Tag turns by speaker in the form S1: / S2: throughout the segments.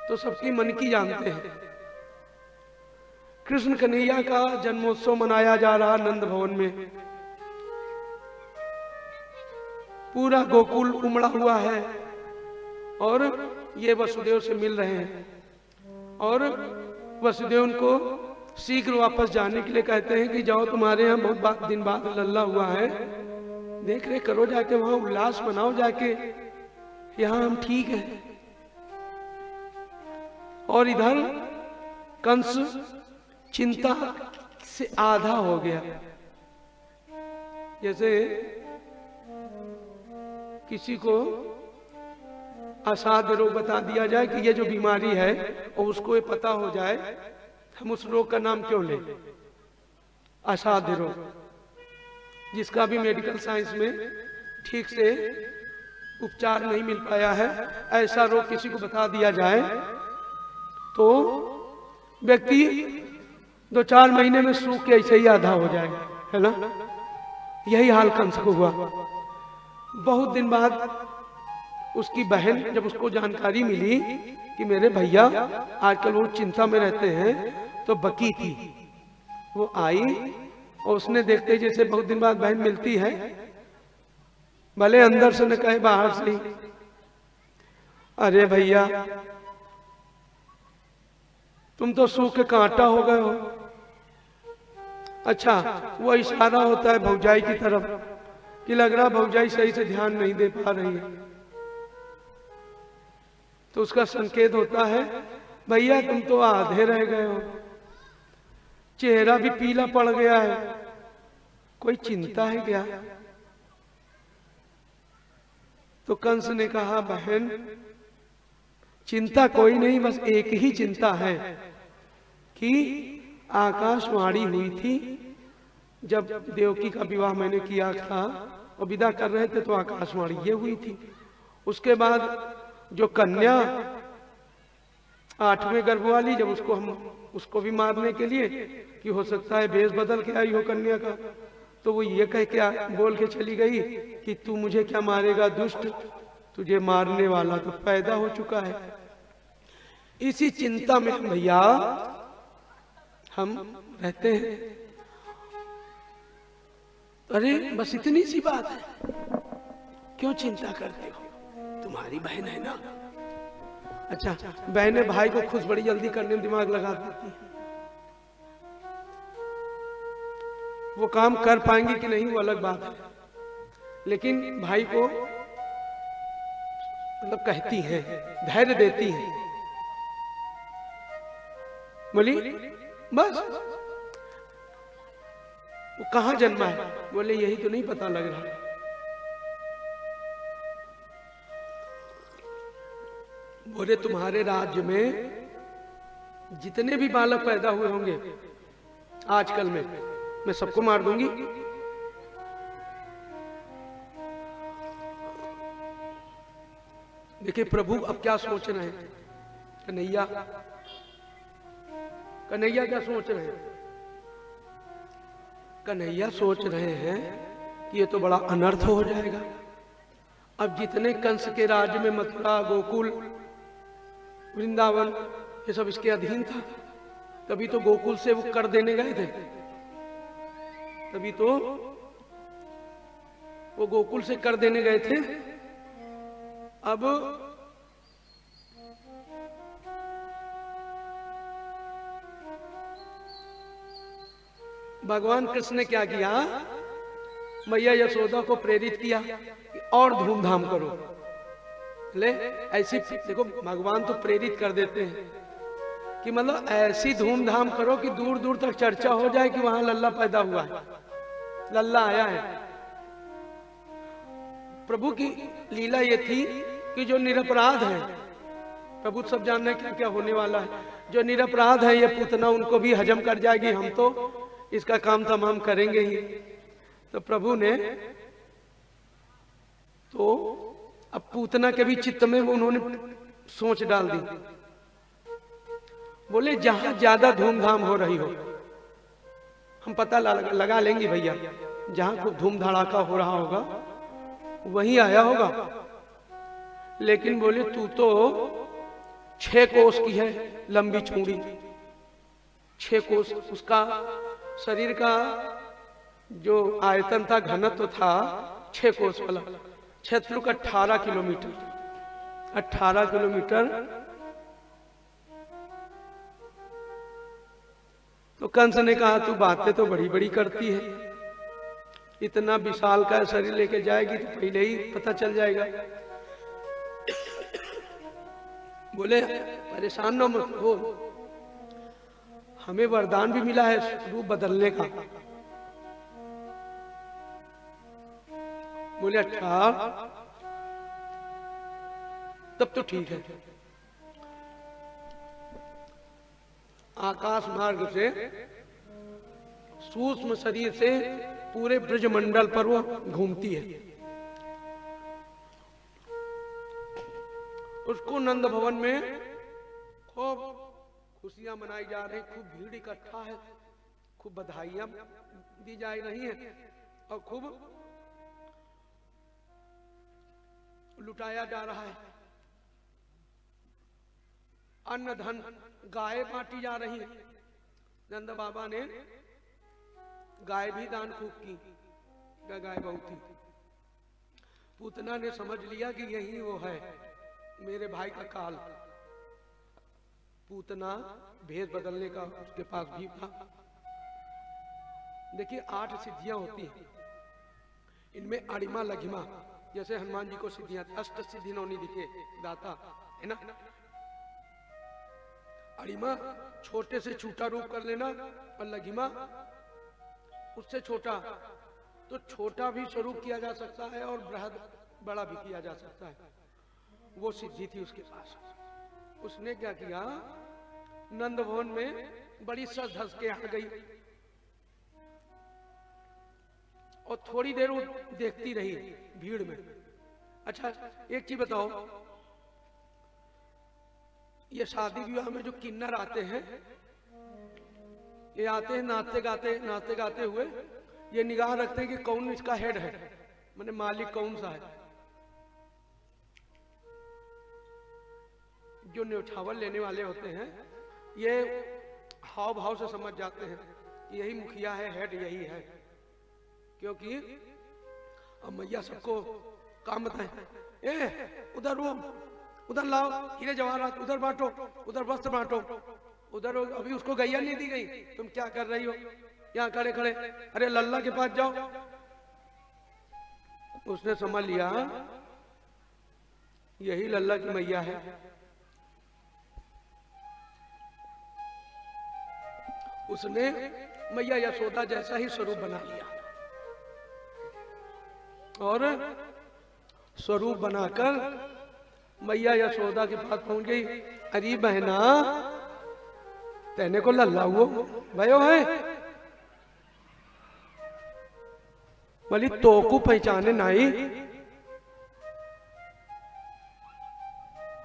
S1: तो सबकी मन की जानते हैं। कृष्ण कन्हैया का जन्मोत्सव मनाया जा रहा नंद भवन में। पूरा गोकुल उमड़ा हुआ है और ये वसुदेव से मिल रहे हैं और वसुदेव उनको शीघ्र वापस जाने के लिए कहते हैं कि जाओ, तुम्हारे यहाँ बहुत दिन बाद लल्ला हुआ है, देख रेख करो, जाके वहां उल्लास मनाओ, जाके यहां हम ठीक है। और इधर कंस चिंता से आधा हो गया। जैसे किसी को असाध्य रोग बता दिया जाए कि ये जो बीमारी है और उसको ये पता हो जाए, हम उस रोग का नाम क्यों लें? असाध्य रोग, जिसका भी मेडिकल साइंस में ठीक से उपचार नहीं मिल पाया है, ऐसा रोग किसी को बता दिया जाए तो व्यक्ति 2-4 महीने में सूख के ऐसे ही आधा हो जाएगा, है ना? यही हाल कंस को हुआ। बहुत दिन बाद उसकी बहन, जब उसको जानकारी मिली कि मेरे भैया आजकल वो चिंता में रहते हैं, तो बकी थी, वो आई और उसने देखते जैसे बहुत दिन बाद बहन मिलती है, भले अंदर से न कहे बाहर से ही, अरे भैया तुम तो सूख के कांटा हो गए हो। अच्छा, वो इशारा होता है भौजाई की तरफ कि लग रहा भौजाई सही से ध्यान नहीं दे पा रही है, तो उसका संकेत होता है भैया तुम तो आधे रह गए हो, चेहरा भी पीला पड़ गया है, कोई चिंता है क्या? तो कंस ने कहा बहन चिंता कोई नहीं, बस एक ही चिंता है कि आकाशवाणी हुई थी जब देवकी का विवाह मैंने किया था और विदा कर रहे थे, तो आकाशवाणी ये हुई थी। उसके बाद जो कन्या 8वें गर्भ वाली, जब उसको भी मारने के लिए कि हो सकता है भेष बदल के आई हो कन्या का, तो वो ये कह के बोल के चली गई कि तू मुझे क्या मारेगा दुष्ट, तुझे मारने वाला तो पैदा हो चुका है। इसी चिंता में भैया हम रहते हैं। अरे बस इतनी सी बात है, क्यों चिंता करते हो? तुम्हारी बहन है ना। अच्छा, बहनें भाई को खुश बड़ी जल्दी करने में दिमाग लगा देती हैं। वो काम कर पाएंगी कि नहीं वो अलग बात है, लेकिन भाई को मतलब कहती हैं, धैर्य देती हैं। बोली बस वो कहाँ जन्मा है? बोले यही तो नहीं पता लग रहा। बोले तुम्हारे राज्य में जितने भी बालक पैदा हुए होंगे आजकल में, मैं सबको मार दूंगी। देखिए प्रभु अब क्या सोच रहे हैं। कन्हैया क्या सोच रहे हैं? कन्हैया सोच रहे हैं कि ये तो बड़ा अनर्थ हो जाएगा। अब जितने कंस के राज्य में मथुरा, गोकुल, वृंदावन ये सब इसके अधीन था, तभी तो गोकुल से वो कर देने गए थे, तभी तो वो गोकुल से कर देने गए थे। अब भगवान कृष्ण ने क्या किया, मैया यशोदा को प्रेरित किया कि और धूमधाम करो। ले ऐसी देखो, भगवान तो प्रेरित कर देते हैं कि मतलब ऐसी धूमधाम करो कि दूर दूर तक चर्चा हो जाए कि वहां लल्ला पैदा हुआ है, लल्ला आया है। प्रभु की लीला ये थी कि जो निरपराध है, प्रभु सब जानना क्या क्या होने वाला है, जो निरपराध है ये पूतना उनको भी हजम कर जाएगी, हम तो इसका काम तमाम करेंगे ही। तो प्रभु ने तो अब पूतना के भी चित्त में उन्होंने सोच डाल दी। बोले जहां ज्यादा धूमधाम हो रही हो हम पता लगा लेंगे भैया, जहां खूब धूम धड़ाका हो रहा होगा वहीं आया होगा। लेकिन बोले तू तो 6 कोस की है लंबी चौड़ी, 6 कोस। उसका शरीर का जो आयतन था, घनत्व था 6 कोस वाला। क्षेत्र का 18 किलोमीटर, 18 किलोमीटर। तो कंस ने कहा तू बातें तो बड़ी बड़ी करती है, इतना विशाल का शरीर लेके जाएगी तो पहले ही पता चल जाएगा। बोले परेशान न मत हो, हमें वरदान भी मिला है रूप बदलने का। बोले अच्छा, तब तो ठीक है। आकाश मार्ग से सूक्ष्म शरीर से पूरे ब्रजमंडल पर वो घूमती है। उसको नंद भवन में खूब खुशियां मनाई जा रही, खूब भीड़ इकट्ठा है, खूब बधाइयां दी जा रही हैं और खूब लुटाया जा रहा है। अन्न धन गाय बांटी जा रही है। नंद बाबा ने गाय भी दान खूब की, गाय बहुत थी। पूतना ने समझ लिया कि यही वो है मेरे भाई का काल। पूतना भेद बदलने का उसके पास भी था। देखिए 8 सिद्धियां होती हैं, इनमें अड़िमा लघिमा, जैसे हनुमान जी को सिद्धियां, अष्ट सिद्धि नौनी दिखे दाता है ना। अड़िमा छोटे से छोटा रूप कर लेना, और लघिमा उससे छोटा। तो छोटा भी स्वरूप किया जा सकता है और बृहद बड़ा भी किया जा सकता है। वो सिद्धि थी उसके पास। उसने क्या किया, नंद भवन में बड़ी सज धज के आ गई और थोड़ी देर वो देखती रही भीड़ में। अच्छा एक चीज बताओ, ये शादी विवाह में जो किन्नर आते हैं, ये आते हैं नाचते गाते हुए, ये निगाह रखते हैं कि कौन इसका हेड है, माने मालिक कौन सा है। जो न्यौछावर लेने वाले होते हैं ये हाव भाव से समझ जाते हैं कि यही मुखिया है, हेड यही है। क्योंकि अब मैया सबको काम बताए, ए उधर वो उधर लाओ हीरे जवाहरात, उधर बांटो, उधर वस्त्र बांटो, उधर अभी उसको गैया नहीं दी गई, तुम क्या कर रही हो यहाँ खड़े खड़े, अरे लल्ला के पास जाओ। उसने समझ लिया यही लल्ला की मैया है। उसने मैया यशोदा जैसा ही स्वरूप बना लिया और स्वरूप बनाकर मैया यशोदा के पास पहुंच गई। अरे बहना तेने को लल्ला हुआ भयो है, बोली तो को पहचाने नहीं,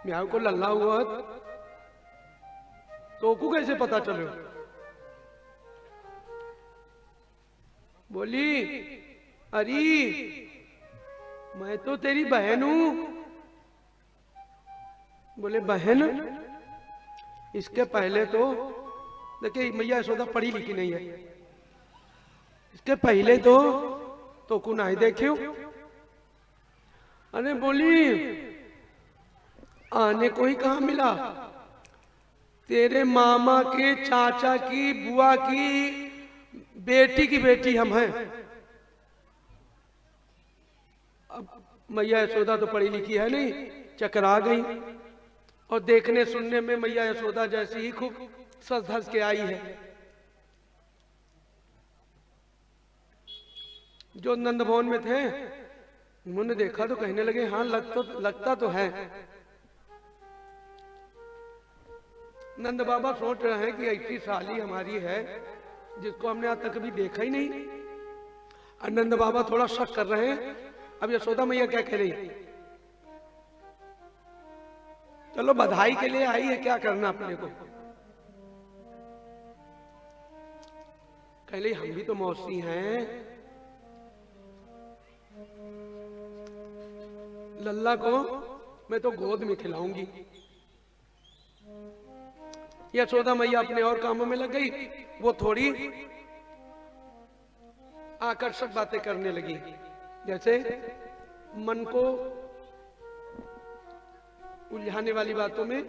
S1: म्याऊ को लल्ला हुआ तो को कैसे पता चले। बोली अरे मैं तो तेरी बहन हूं। बोले बहन, इसके पहले तो देखिए मैया यशोदा पढ़ी लिखी नहीं है, इसके पहले तो को नहीं देखियो। अरे बोली आने को ही कहा मिला, तेरे मामा के चाचा की बुआ की बेटी की बेटी हम हैं। अब मैया यशोदा तो पढ़ी लिखी है नहीं, चकरा गई और देखने सुनने में मैया यशोदा जैसी ही खूब सज धज के आई है। जो नंद भवन में थे उन्होंने देखा तो कहने लगे हाँ लगता तो है। नंद बाबा सोच रहे हैं कि ऐसी साली हमारी है जिसको हमने आज तक कभी देखा ही नहीं। और नंद बाबा थोड़ा शक कर रहे हैं अब यशोदा मैया क्या कह रही है। चलो बधाई के लिए आई है, क्या करना अपने को। कह रही हम भी तो मौसी हैं, लल्ला को मैं तो गोद में खिलाऊंगी। यशोदा मैया अपने और कामों में लग गई, वो थोड़ी आकर्षक बातें करने लगी, जैसे मन को उलझाने वाली बातों में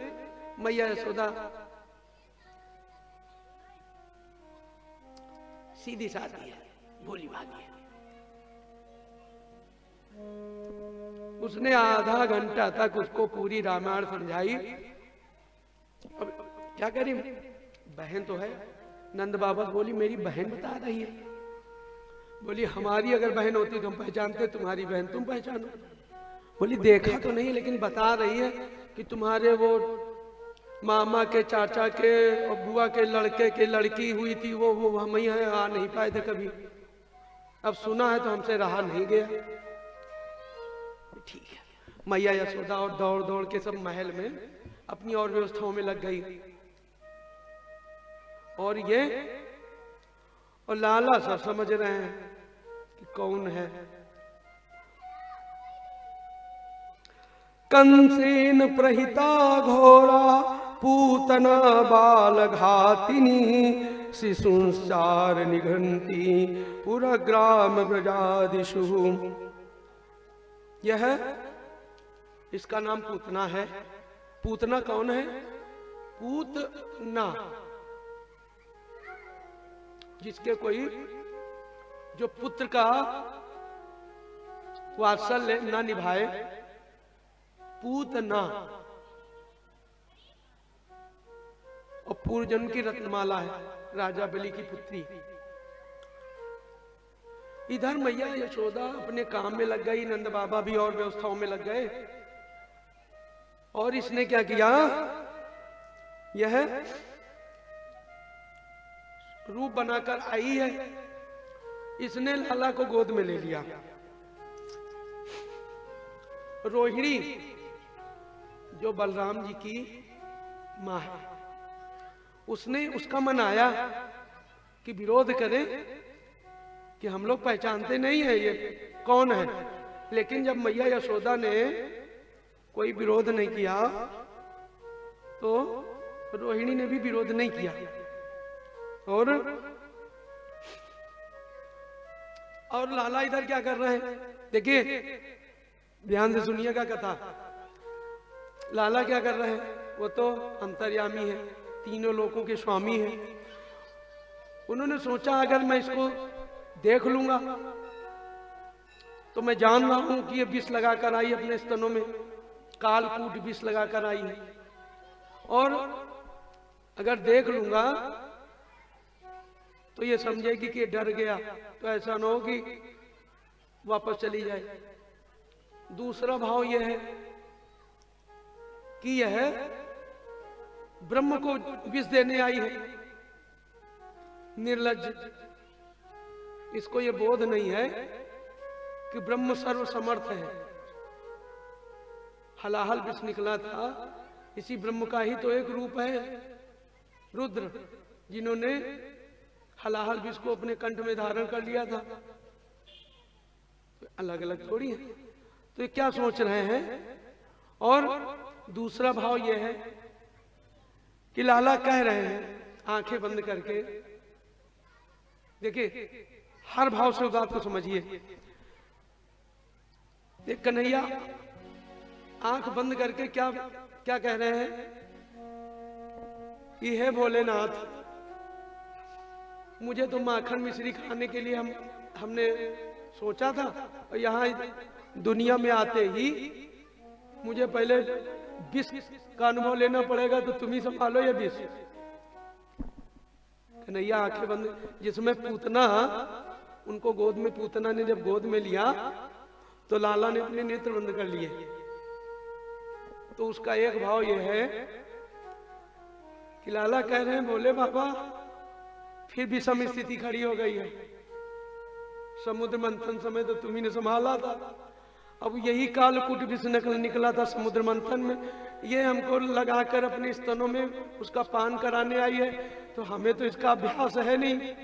S1: मैया यशोदा सीधी साधी है, भोली भाली है। उसने आधा घंटा तक उसको पूरी रामायण समझाई। अब क्या करें, बहन तो है। नंद बाबा बोली मेरी बहन बता रही है। बोली हमारी अगर बहन होती तो हम पहचानते, तुम्हारी बहन तुम पहचानो। बोली देखा तो नहीं, लेकिन बता रही है कि तुम्हारे वो मामा के चाचा के और बुआ के लड़के के लड़की हुई थी, वो हम ही आ नहीं पाए थे कभी। अब सुना है तो हमसे रहा नहीं गया। ठीक है, मैया यशोदा और दौड़ दौड़ के सब महल में अपनी और व्यवस्थाओं में लग गई। और ये और लाला सब समझ रहे हैं कि कौन है। कंसेन प्रहिता घोरा पूतना बाल घातिनी शिशुंसार निघंती पुरग्राम ब्रजादिषु। यह इसका नाम पूतना है। पूतना कौन है? पूतना जिसके कोई जो पुत्र का वात्सल्य न निभाए, पूतना। और पूर्व जन्म की रत्नमाला है, राजा बलि की पुत्री। इधर मैया यशोदा अपने काम में लग गई, नंद बाबा भी और व्यवस्थाओं में लग गए। और इसने क्या किया, यह रूप बनाकर आई है, इसने लाला को गोद में ले लिया। रोहिणी जो बलराम जी की मां है, उसने उसका मन आया कि विरोध करे कि हम लोग पहचानते नहीं है ये कौन है। लेकिन जब मैया यशोदा ने कोई विरोध नहीं किया तो रोहिणी ने भी विरोध नहीं किया। और लाला इधर क्या कर रहे हैं, देखिए ध्यान से सुनिएगा कथा। लाला क्या कर रहे हैं, वो तो अंतर्यामी है, तीनों लोकों के स्वामी है। उन्होंने सोचा अगर मैं इसको देख लूंगा तो मैं जान रहा हूं कि ये विष लगाकर आई अपने स्तनों में, कालकूट विष लगाकर आई है। और अगर देख लूंगा तो ये समझेगी कि डर गया, तो ऐसा ना हो कि वापस चली जाए। दूसरा भाव यह है कि यह ब्रह्म को विष देने आई है, निर्लज्ज। इसको यह बोध नहीं है कि ब्रह्म सर्व समर्थ है। हलाहल विष निकला था, इसी ब्रह्म का ही तो एक रूप है रुद्र, जिन्होंने हलाहल विष को अपने कंठ में धारण कर लिया था। अलग अलग थोड़ी है। तो ये क्या सोच रहे हैं। और दूसरा भाव यह है कि लाला कह रहे हैं आंखें बंद करके, देखिए हर भाव से उस बात को समझिए। देख कन्हैया आंख बंद करके क्या क्या कह रहे हैं कि हे भोलेनाथ, मुझे तो माखन मिश्री खाने के लिए हमने सोचा था, और यहाँ दुनिया में आते ही मुझे पहले विष का अनुभव लेना पड़ेगा, तो तुम ही संभालो ये विष। कन्हैया आंखें बंद, जिसमें पूतना, उनको गोद में पूतना ने जब गोद में लिया तो लाला ने अपने नेत्र बंद कर लिए। तो उसका एक भाव यह है कि लाला कह रहे हैं भोले बाबा फिर विषम स्थिति खड़ी हो गई है। समुद्र मंथन समय तो तुम्ही ने संभाला था, अब यही कालकूट विष निकला था समुद्र मंथन में, ये हमको लगाकर अपने स्तनों में उसका पान कराने आई है, तो हमें तो इसका अभ्यास है नहीं।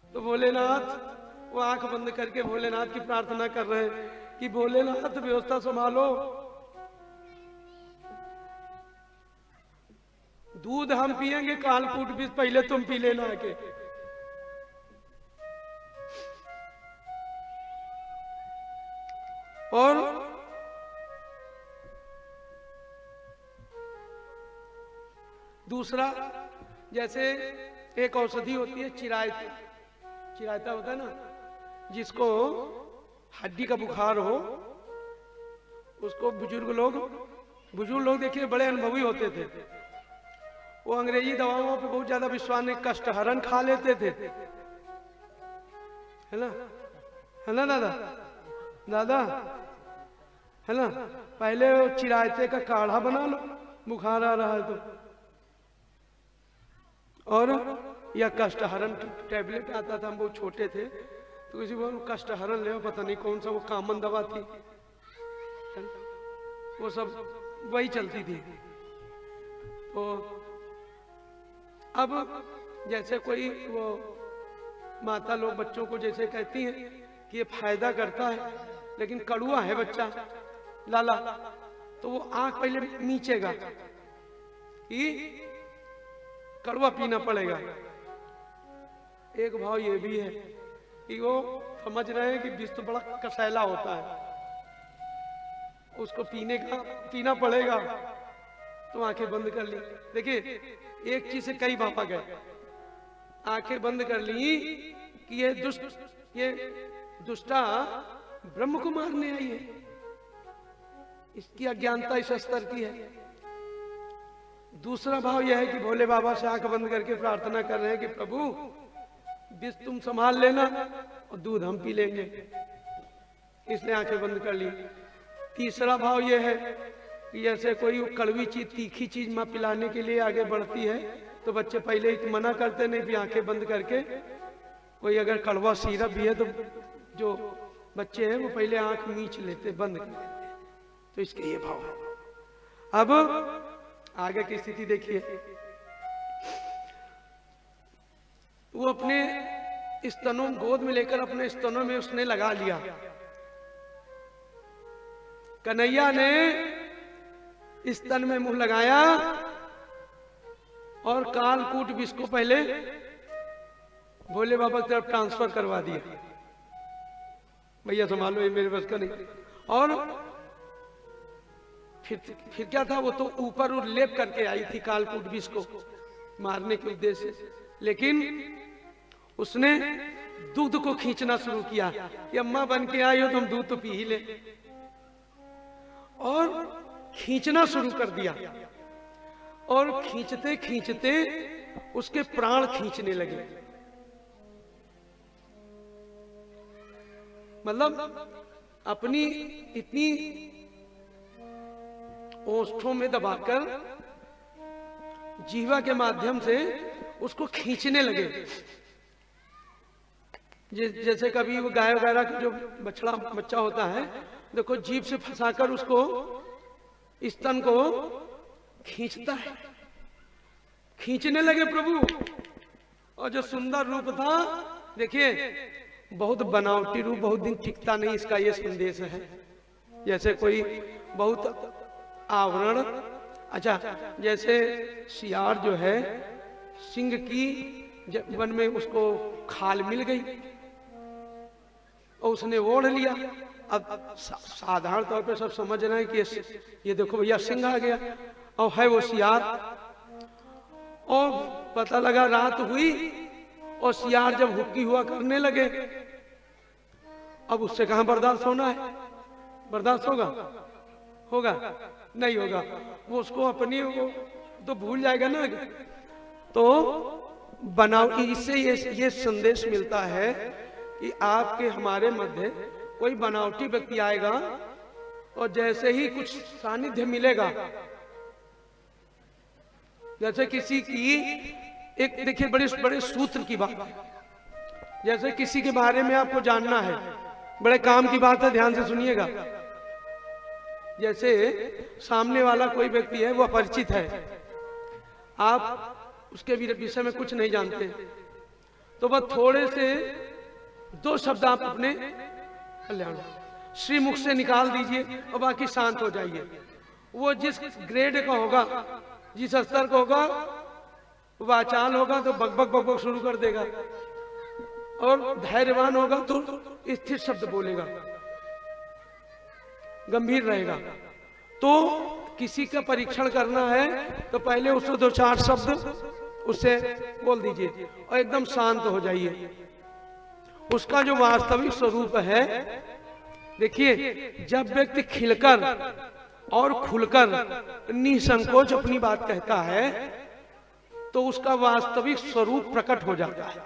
S1: तो भोलेनाथ वो आंख बंद करके भोलेनाथ की प्रार्थना कर रहे हैं कि भोलेनाथ व्यवस्था संभालो। दूध हम पिएंगे, कालकूट भी पहले तुम पी लेना आके। और दूसरा, जैसे एक औषधि होती है चिरायता, चिरायता होता है ना, जिसको हड्डी का बुखार हो, उसको बुजुर्ग लोग देखिए बड़े अनुभवी होते थे, वो अंग्रेजी दवाओं पे बहुत ज्यादा विश्वास नहीं, कष्टहरण खा लेते थे, है ना दादा दादा, है ना। पहले वो चिरायते का काढ़ा बना लो, बुखार आ रहा है तो, और या कष्टहरण की टैबलेट आता था, हम बहुत छोटे थे तो किसी को कष्टहरण ले, पता नहीं कौन सा वो कॉमन दवा थी, वो सब वही चलती थी। तो अब जैसे कोई वो माता लोग बच्चों को जैसे कहती हैं कि ये फायदा करता है लेकिन कड़ुआ है बच्चा लाला, तो वो आंख पहले मीचेगा कि कड़वा पीना पड़ेगा। एक भाव ये भी है कि वो समझ रहे हैं कि विष तो बड़ा कसैला होता है, उसको पीना पड़ेगा, तो आंखें बंद कर ली। देखिए एक चीज से कई बापा गए, आंखें बंद कर ली कि ये दुष्टा ब्रह्म को मारने आई है, इसकी अज्ञानता इस स्तर की है। दूसरा भाव यह है कि भोले बाबा से आंख बंद करके प्रार्थना कर रहे हैं कि प्रभु विष तुम संभाल लेना और दूध हम पी लेंगे, इसने आंखें बंद कर ली। तीसरा भाव यह है कि जैसे कोई कड़वी चीज, तीखी चीज मां पिलाने के लिए आगे बढ़ती है तो बच्चे पहले ही मना करते नहीं, भी आंखें बंद करके। कोई अगर कड़वा सिरप भी है तो जो बच्चे हैं वो पहले आंख मीच लेते, बंद कर देते, तो इसके ये भाव है। अब आगे की स्थिति देखिए, वो अपने स्तनों गोद में लेकर अपने स्तनों में उसने लगा लिया। कन्हैया ने स्तन में मुंह लगाया और कालकूट विष को पहले भोले बाबा की तरफ ट्रांसफर करवा दिया, भैया संभालो ये मेरे बस का नहीं। और फिर क्या था, वो तो ऊपर लेप करके आई थी कालकूट विष को मारने के उद्देश्य से, लेकिन उसने दूध को खींचना शुरू किया कि अम्मा बन के आई हो तो हम दूध तो पी ही ले, और खींचना शुरू कर दिया। और खींचते खींचते उसके प्राण खींचने लगे, मतलब अपनी इतनी ओष्ठों में दबाकर जीवा के माध्यम से उसको खींचने लगे। जैसे कभी वो गाय वगैरह का जो बच्चा होता है, देखो जीभ से फंसाकर उसको स्तन को खींचता है, खींचने लगे प्रभु। और जो सुंदर रूप था, देखिए बहुत बनावटी रूप बहुत दिन टिकता नहीं, इसका ये संदेश है। जैसे कोई बहुत आवरण, अच्छा जैसे सियार जो है सिंह की वन में उसको खाल मिल गई और उसने ओढ़ लिया। अब साधारण तौर पे सब समझ रहे हैं कि ये देखो भैया सिंह आ गया, और है वो सियार। और पता लगा रात हुई और सियार जब हुक्की हुआ करने लगे, अब उससे कहां बर्दाश्त होना है, बर्दाश्त होगा नहीं होगा, वो उसको अपनी वो तो भूल जाएगा ना। तो बनावटी, इससे ये संदेश मिलता है कि आपके हमारे मध्य कोई बनावटी व्यक्ति आएगा और जैसे ही कुछ सानिध्य मिलेगा, जैसे किसी की एक देखिए बड़े सूत्र की बात है, जैसे किसी के बारे में आपको जानना है, बड़े काम की बात है, ध्यान से सुनिएगा। जैसे सामने वाला कोई व्यक्ति है, वो अपरिचित है, आप उसके विषय में कुछ नहीं जानते, तो बस थोड़े से 2 शब्द आप अपने कल्याण श्री मुख से निकाल दीजिए और बाकी शांत हो जाइए। वो जिस ग्रेड का होगा जिस स्तर का होगा वाचाल होगा तो बक बक बक बक शुरू कर देगा, और धैर्यवान होगा तो स्थिर शब्द बोलेगा, गंभीर रहेगा। तो किसी का परीक्षण करना है तो पहले उसको 2-4 शब्द उससे बोल दीजिए और एकदम शांत हो जाइए। उसका जो वास्तविक स्वरूप है, देखिए, जब व्यक्ति खिलकर और खुलकर निसंकोच अपनी बात कहता है तो उसका वास्तविक स्वरूप प्रकट हो जाता है।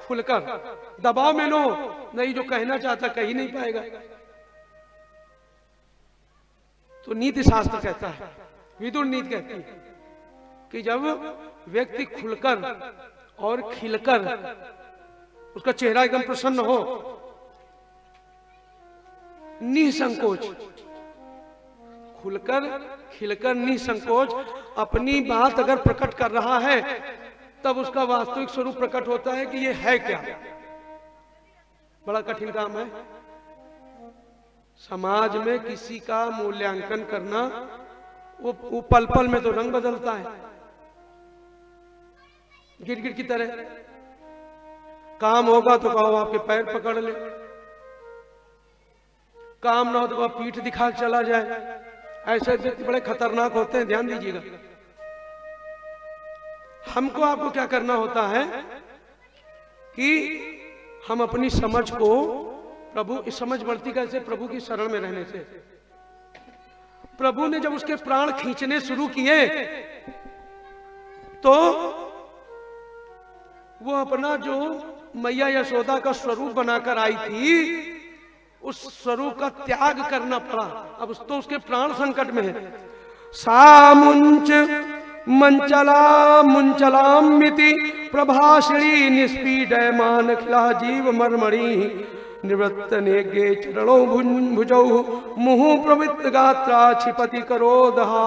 S1: खुलकर, दबाव में लो, नहीं, जो कहना चाहता कह ही नहीं पाएगा। तो नीति शास्त्र कहता है, विदुर नीति कहती है कि जब व्यक्ति खुलकर और खिलकर, उसका चेहरा एकदम प्रसन्न हो, निसंकोच, खुलकर खिलकर निसंकोच अपनी बात अगर प्रकट कर रहा है, तब उसका वास्तविक स्वरूप प्रकट होता है कि ये है क्या। बड़ा कठिन काम है समाज में किसी का मूल्यांकन करना। वो पल पल में तो रंग बदलता है, गिरगिट की तरह। काम होगा तो कहो आपके पैर पकड़ ले, काम ना हो तो पीठ दिखा के चला जाए। ऐसे व्यक्ति बड़े खतरनाक होते हैं, ध्यान दीजिएगा। हमको आपको क्या करना होता है कि हम अपनी समझ को, प्रभु, इस समझ बढ़ती कैसे? प्रभु की शरण में रहने से। प्रभु ने जब उसके प्राण खींचने शुरू किए तो वो अपना जो मैया यशोदा का स्वरूप बनाकर आई थी, उस स्वरूप का त्याग करना पड़ा। अब तो उसके प्राण संकट में है। सा मुंच मंचला मुंचलामिति प्रभाषणी निष्पीडयमान खिला जीव मर्मणि निवृत्त नेगे चरणों भुजौ मुहु प्रवृत्त गात्रा क्षिपति करोदहा।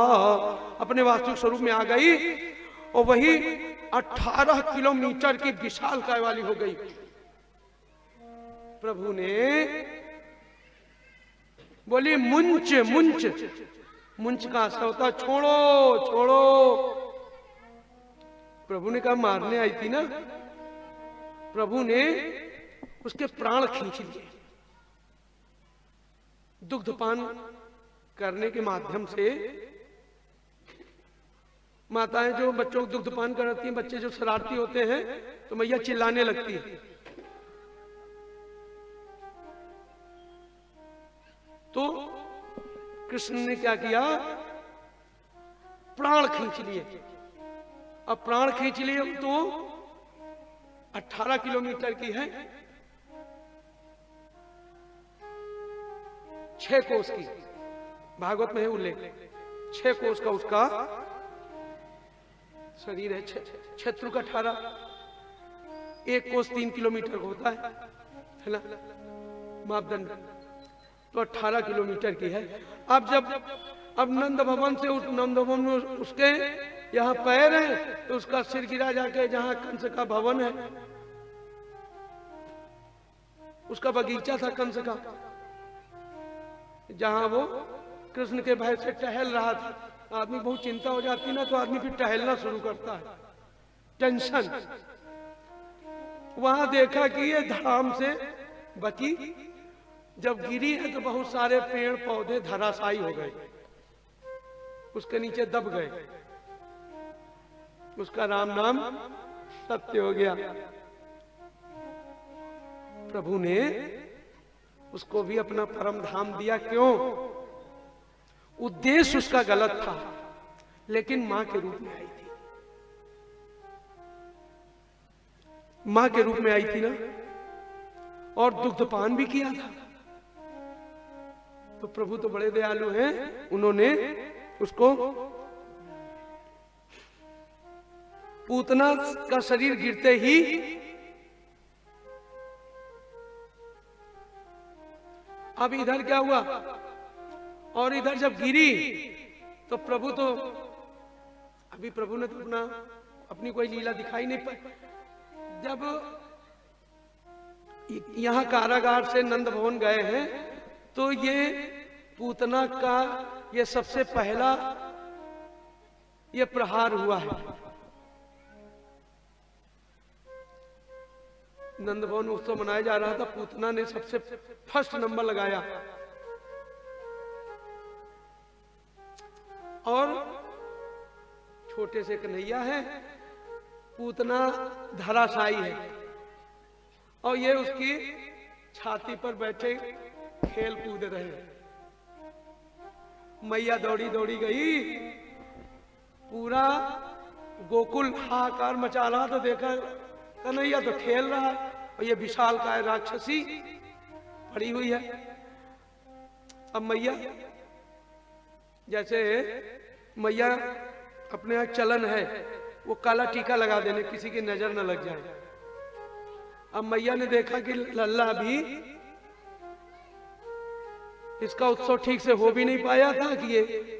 S1: अपने वास्तविक स्वरूप में आ गई और वही 18 किलोमीटर की विशालकाय वाली हो गई। प्रभु ने बोली मुंच, मुंच, मुंच का अर्थ होता छोड़ो छोड़ो। प्रभु ने कहा मारने आई थी ना, प्रभु ने उसके प्राण खींच लिए। दुग्धपान करने के माध्यम से माताएं जो बच्चों को दुग्धपान कराती हैं, बच्चे जो शरारती होते हैं तो मैया चिल्लाने लगती है। तो कृष्ण ने क्या किया? प्राण खींच लिए। अब प्राण खींच लिए तो 18 किलोमीटर की है, 6 कोस की, भागवत में है उल्लेख। 6 कोस का उसका शरीर है, क्षेत्र का 18, 1 कोस 3 किलोमीटर होता है ना मापदंड, तो 18 किलोमीटर की है। अब नंद भवन से नंद भवन में उसके यहाँ पैर है तो उसका सिर गिरा जाके जहाँ कंस का भवन है, उसका बगीचा था कंस का, जहां वो कृष्ण के भय से टहल रहा था। आदमी बहुत चिंता हो जाती ना तो आदमी फिर टहलना शुरू करता है, टेंशन। वहां देखा कि ये धाम से बची, जब गिरी है तो बहुत सारे पेड़ पौधे धराशायी हो गए, उसके नीचे दब गए, उसका राम नाम सत्य हो गया। प्रभु ने उसको भी अपना परम धाम दिया। क्यों? उद्देश्य उसका गलत था, लेकिन मां के रूप में आई थी, मां के रूप में आई थी ना, और दुग्धपान भी किया था। तो प्रभु तो बड़े दयालु हैं, उन्होंने उसको, पूतना का शरीर गिरते ही अब इधर क्या हुआ, और इधर जब गिरी तो प्रभु तो, अभी प्रभु ने तो अपनी कोई लीला दिखाई नहीं पाई। जब यहां कारागार से नंद भवन गए हैं तो ये पूतना का ये सबसे पहला ये प्रहार हुआ है। नंद भवन उत्सव मनाया जा रहा था, पूतना ने सबसे फर्स्ट नंबर लगाया और छोटे से कन्हैया है, पूतना धराशायी है और ये उसकी छाती पर बैठे खेल कूद रहे। मैया दौड़ी दौड़ी गई, पूरा गोकुल हाहाकार मचा रहा, तो देखा कन्हैया तो खेल रहा है और ये विशालकाय राक्षसी पड़ी हुई है। अब मैया, जैसे मैया अपने यहाँ चलन है वो काला टीका लगा देने, किसी की नजर न लग जाए। अब मैया ने देखा कि लल्ला भी इसका उत्सव ठीक से हो भी नहीं पाया था कि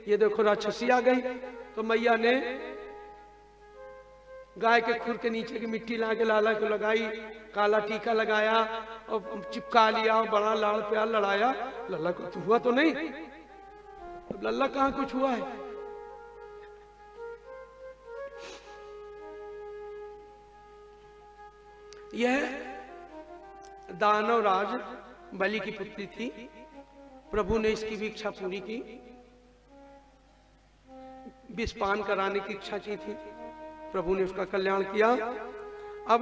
S1: ये देखो राक्षसी आ गई। तो मैया ने गाय के खुर के नीचे की मिट्टी ला के लाला को लगाई, काला टीका लगाया और चिपका लिया, बड़ा लाड़ प्यार लड़ाया। लल्ला को हुआ तो नहीं, अब लल्ला कहाँ कुछ हुआ है। यह दानव राज बलि की पुत्री थी। प्रभु ने इसकी भी इच्छा पूरी की, विषपान कराने की इच्छा की थी, प्रभु ने उसका कल्याण किया। अब